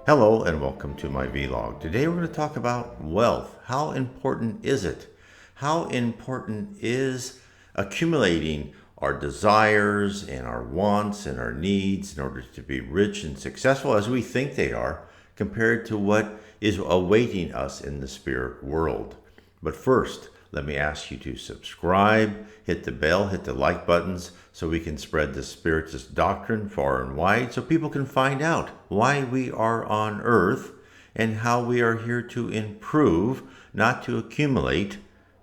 Hello and welcome to my vlog. Today we're going to talk about wealth. How important is it? How important is accumulating our desires and our wants and our needs in order to be rich and successful as we think they are compared to what is awaiting us in the spirit world? But first, let me ask you to subscribe, hit the bell, hit the like buttons so we can spread the Spiritist doctrine far and wide so people can find out why we are on earth and how we are here to improve, not to accumulate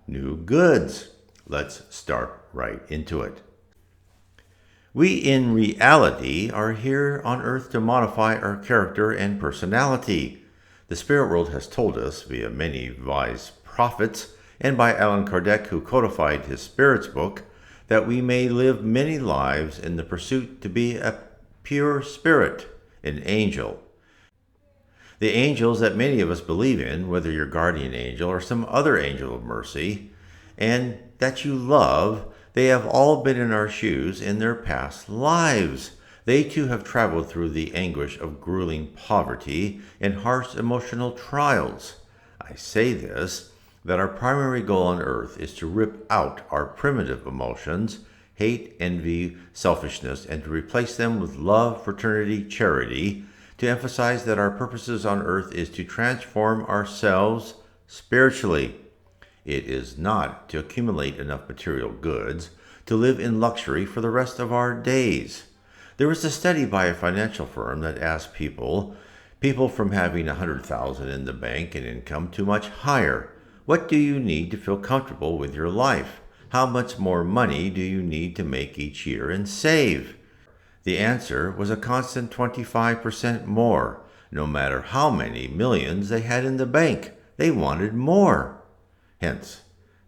new goods. Let's start right into it. We in reality are here on earth to modify our character and personality. The spirit world has told us via many wise prophets and by Allan Kardec, who codified his Spirit's book, that we may live many lives in the pursuit to be a pure spirit, an angel. The angels that many of us believe in, whether your guardian angel or some other angel of mercy, and that you love, they have all been in our shoes in their past lives. They too have traveled through the anguish of grueling poverty and harsh emotional trials. I say this, that our primary goal on earth is to rip out our primitive emotions, hate, envy, selfishness, and to replace them with love, fraternity, charity, to emphasize that our purposes on earth is to transform ourselves spiritually. It is not to accumulate enough material goods to live in luxury for the rest of our days. There was a study by a financial firm that asked people from having $100,000 in the bank in income to much higher, what do you need to feel comfortable with your life? How much more money do you need to make each year and save? The answer was a constant 25% more. No matter how many millions they had in the bank, they wanted more. Hence,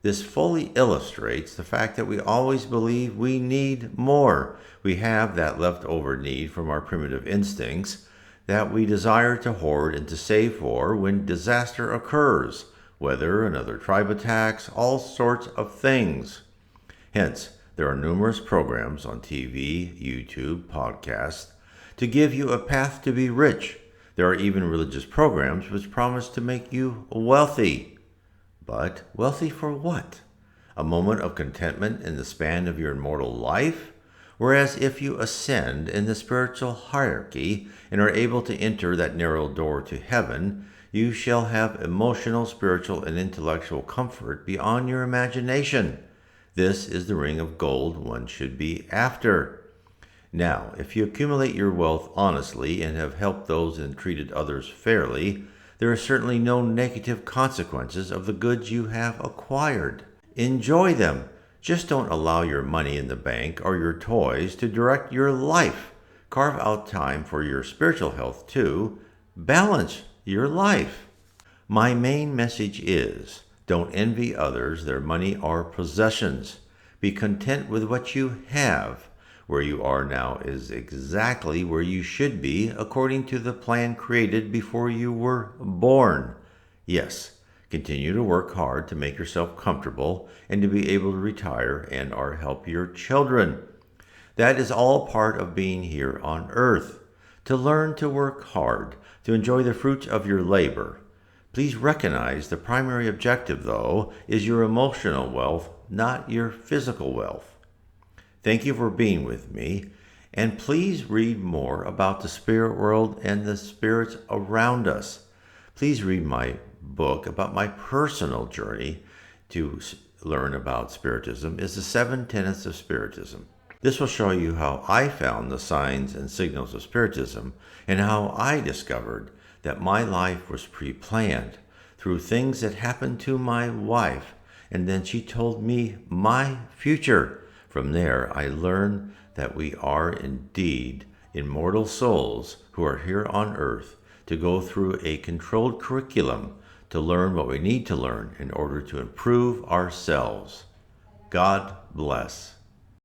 this fully illustrates the fact that we always believe we need more. We have that leftover need from our primitive instincts that we desire to hoard and to save for when disaster occurs. Weather, another tribe attacks, all sorts of things. Hence, there are numerous programs on TV, YouTube, podcasts to give you a path to be rich. There are even religious programs which promise to make you wealthy. But wealthy for what? A moment of contentment in the span of your immortal life? Whereas if you ascend in the spiritual hierarchy and are able to enter that narrow door to heaven, you shall have emotional, spiritual, and intellectual comfort beyond your imagination. This is the ring of gold one should be after. Now, if you accumulate your wealth honestly and have helped those and treated others fairly, there are certainly no negative consequences of the goods you have acquired. Enjoy them. Just don't allow your money in the bank or your toys to direct your life. Carve out time for your spiritual health too. Balance your life. My main message is, don't envy others their money or possessions. Be content with what you have. Where you are now is exactly where you should be according to the plan created before you were born. Yes, continue to work hard to make yourself comfortable and to be able to retire and or help your children. That is all part of being here on earth. To learn to work hard, to enjoy the fruits of your labor. Please recognize the primary objective, though, is your emotional wealth, not your physical wealth. Thank you for being with me, and please read more about the spirit world and the spirits around us. Please read my book about my personal journey to learn about Spiritism. Is the 7 Tenets of Spiritism. This will show you how I found the signs and signals of Spiritism and how I discovered that my life was pre-planned through things that happened to my wife, and then she told me my future. From there, I learned that we are indeed immortal souls who are here on earth to go through a controlled curriculum to learn what we need to learn in order to improve ourselves. God bless.